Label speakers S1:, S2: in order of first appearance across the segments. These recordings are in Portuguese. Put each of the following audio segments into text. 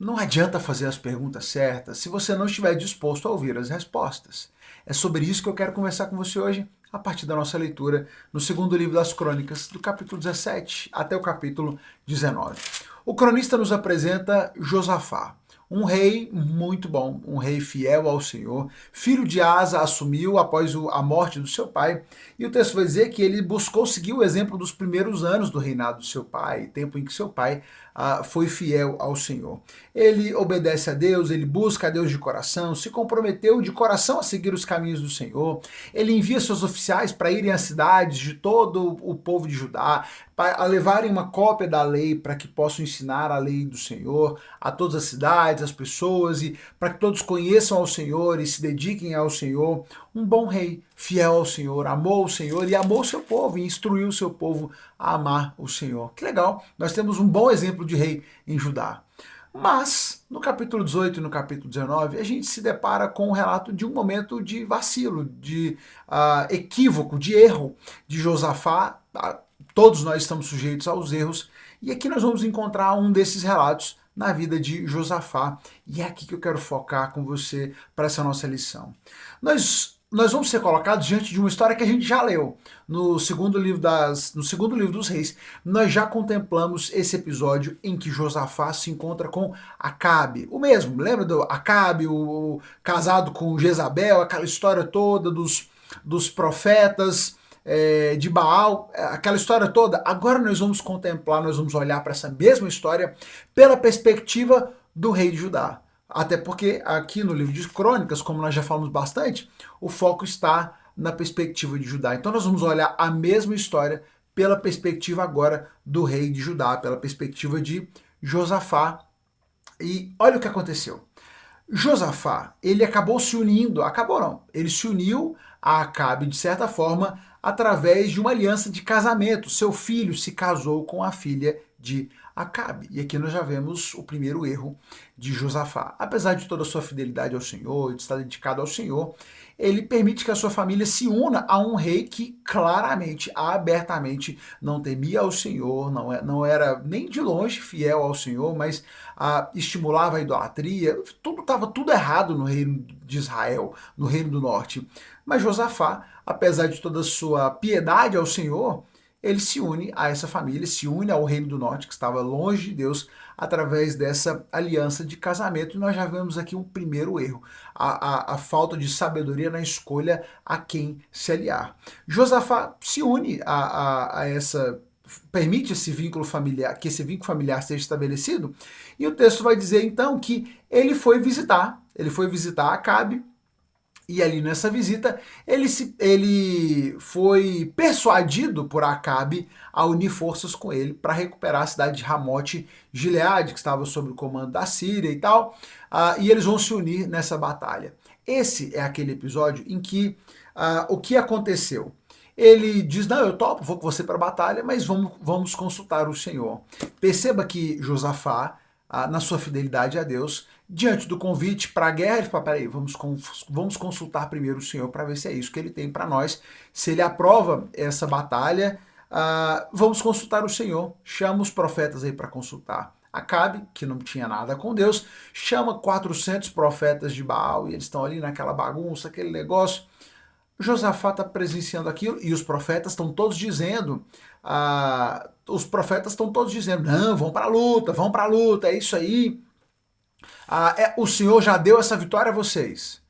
S1: Não adianta fazer as perguntas certas se você não estiver disposto a ouvir as respostas. É sobre isso que eu quero conversar com você hoje, a partir da nossa leitura no segundo livro das Crônicas, do capítulo 17 até o capítulo 19. O cronista nos apresenta Josafá, um rei muito bom, um rei fiel ao Senhor. Filho de Asa assumiu após a morte do seu pai, e o texto vai dizer que ele buscou seguir o exemplo dos primeiros anos do reinado do seu pai, tempo em que seu pai foi fiel ao Senhor. Ele obedece a Deus, ele busca a Deus de coração, se comprometeu de coração a seguir os caminhos do Senhor. Ele envia seus oficiais para irem às cidades de todo o povo de Judá, para levarem uma cópia da lei para que possam ensinar a lei do Senhor a todas as cidades, as pessoas, e para que todos conheçam ao Senhor e se dediquem ao Senhor. Um bom rei, fiel ao Senhor, amou o Senhor e amou o seu povo e instruiu o seu povo a amar o Senhor. Que legal, nós temos um bom exemplo de rei em Judá. Mas, no capítulo 18 e no capítulo 19, a gente se depara com um relato de um momento de vacilo, de equívoco, de erro de Josafá. Todos nós estamos sujeitos aos erros, e aqui nós vamos encontrar um desses relatos na vida de Josafá, e é aqui que eu quero focar com você para essa nossa lição. Nós vamos ser colocados diante de uma história que a gente já leu no segundo livro dos Reis. Nós já contemplamos esse episódio em que Josafá se encontra com Acabe, o mesmo, lembra do Acabe, o casado com Jezabel, aquela história toda dos profetas de Baal, aquela história toda. Agora nós vamos contemplar, nós vamos olhar para essa mesma história pela perspectiva do rei de Judá. Até porque aqui no livro de Crônicas, como nós já falamos bastante, o foco está na perspectiva de Judá. Então nós vamos olhar a mesma história pela perspectiva agora do rei de Judá, pela perspectiva de Josafá. E olha o que aconteceu. Josafá, ele acabou se unindo, acabou não, ele se uniu a Acabe de certa forma através de uma aliança de casamento. Seu filho se casou com a filha de Acabe. E aqui nós já vemos o primeiro erro de Josafá. Apesar de toda a sua fidelidade ao Senhor, de estar dedicado ao Senhor, ele permite que a sua família se una a um rei que claramente, abertamente, não temia ao Senhor, não era nem de longe fiel ao Senhor, mas estimulava a idolatria. Estava tudo errado no reino de Israel, no reino do norte. Mas Josafá, apesar de toda a sua piedade ao Senhor, ele se une a essa família, se une ao reino do norte, que estava longe de Deus, através dessa aliança de casamento. E nós já vemos aqui um primeiro erro, a falta de sabedoria na escolha a quem se aliar. Josafá se une a essa, permite esse vínculo familiar, que esse vínculo familiar seja estabelecido, e o texto vai dizer então que ele foi visitar Acabe. E ali nessa visita, ele foi persuadido por Acabe a unir forças com ele para recuperar a cidade de Ramote Gileade, que estava sob o comando da Síria e tal, e eles vão se unir nessa batalha. Esse é aquele episódio em que o que aconteceu? Ele diz, não, eu topo, vou com você para a batalha, mas vamos consultar o Senhor. Perceba que Josafá, na sua fidelidade a Deus, diante do convite para a guerra, ele fala, peraí, vamos consultar primeiro o Senhor para ver se é isso que ele tem para nós. Se ele aprova essa batalha, vamos consultar o Senhor. Chama os profetas aí para consultar. Acabe, que não tinha nada com Deus, chama 400 profetas de Baal, e eles estão ali naquela bagunça, aquele negócio. Josafá está presenciando aquilo, e os profetas estão todos dizendo, não, vão para a luta, é isso aí. O Senhor já deu essa vitória a vocês.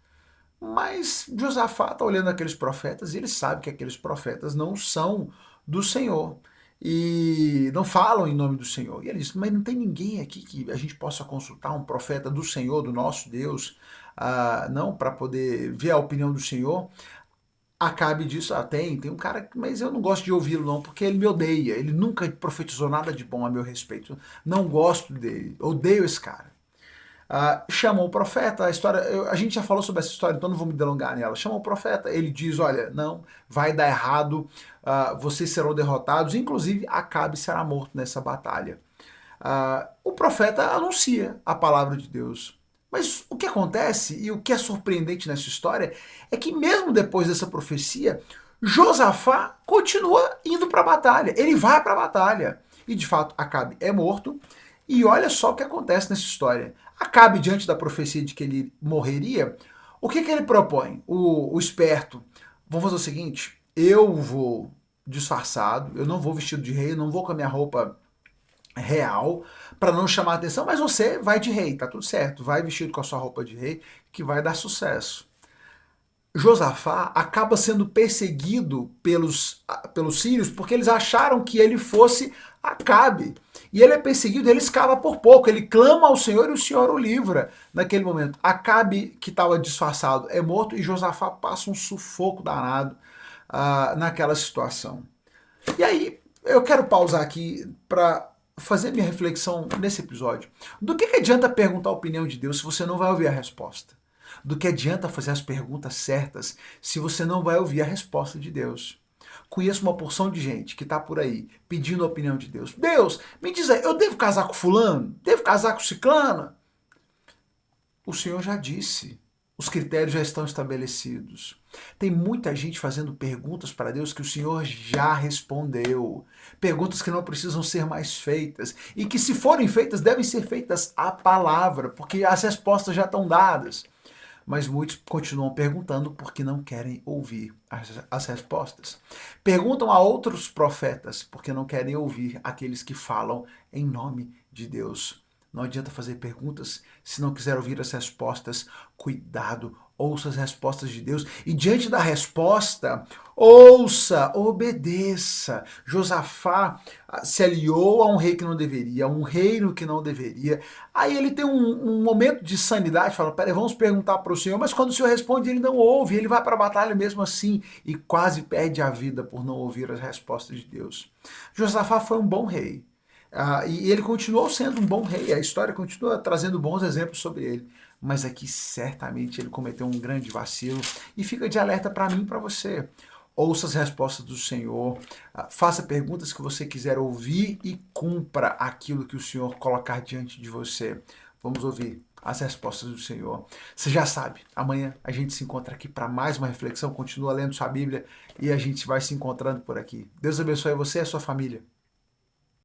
S1: Mas Josafá está olhando aqueles profetas e ele sabe que aqueles profetas não são do Senhor e não falam em nome do Senhor. E ele diz, mas não tem ninguém aqui que a gente possa consultar, um profeta do Senhor, do nosso Deus, não, para poder ver a opinião do Senhor. Acabe disso, tem um cara, mas eu não gosto de ouvi-lo não, porque ele me odeia, ele nunca profetizou nada de bom a meu respeito, não gosto dele, odeio esse cara. Chamam o profeta, a gente já falou sobre essa história, então não vou me delongar nela. Chamam o profeta, ele diz, olha, não, vai dar errado, vocês serão derrotados, inclusive Acabe será morto nessa batalha. O profeta anuncia a palavra de Deus. Mas o que acontece, e o que é surpreendente nessa história, é que mesmo depois dessa profecia, Josafá continua indo para a batalha, ele vai para a batalha. E de fato, Acabe é morto, E olha só o que acontece nessa história. Acabe, diante da profecia de que ele morreria, o que ele propõe? O esperto, vamos fazer o seguinte, eu vou disfarçado, eu não vou vestido de rei, eu não vou com a minha roupa real, para não chamar atenção, mas você vai de rei, tá tudo certo, vai vestido com a sua roupa de rei, que vai dar sucesso. Josafá acaba sendo perseguido pelos sírios porque eles acharam que ele fosse Acabe. E ele é perseguido, ele escapa por pouco, ele clama ao Senhor e o Senhor o livra naquele momento. Acabe, que estava disfarçado, é morto e Josafá passa um sufoco danado naquela situação. E aí, eu quero pausar aqui para fazer minha reflexão nesse episódio. Do que adianta perguntar a opinião de Deus se você não vai ouvir a resposta? Do que adianta fazer as perguntas certas se você não vai ouvir a resposta de Deus? Conheço uma porção de gente que está por aí pedindo a opinião de Deus. Deus, me diz aí, eu devo casar com fulano? Devo casar com ciclana? O Senhor já disse. Os critérios já estão estabelecidos. Tem muita gente fazendo perguntas para Deus que o Senhor já respondeu. Perguntas que não precisam ser mais feitas. E que, se forem feitas, devem ser feitas à palavra, porque as respostas já estão dadas. Mas muitos continuam perguntando porque não querem ouvir as respostas. Perguntam a outros profetas porque não querem ouvir aqueles que falam em nome de Deus. Não adianta fazer perguntas se não quiser ouvir as respostas. Cuidado, ouça as respostas de Deus e diante da resposta, ouça, obedeça. Josafá se aliou a um rei que não deveria, a um reino que não deveria. Aí ele tem um momento de sanidade, fala, peraí, vamos perguntar para o Senhor, mas quando o Senhor responde, ele não ouve, ele vai para a batalha mesmo assim e quase perde a vida por não ouvir as respostas de Deus. Josafá foi um bom rei. E ele continuou sendo um bom rei, a história continua trazendo bons exemplos sobre ele, mas aqui certamente ele cometeu um grande vacilo e fica de alerta para mim e para você. Ouça as respostas do Senhor, faça perguntas que você quiser ouvir e cumpra aquilo que o Senhor colocar diante de você. Vamos ouvir as respostas do Senhor. Você já sabe, amanhã a gente se encontra aqui para mais uma reflexão, continua lendo sua Bíblia e a gente vai se encontrando por aqui. Deus abençoe você e a sua família.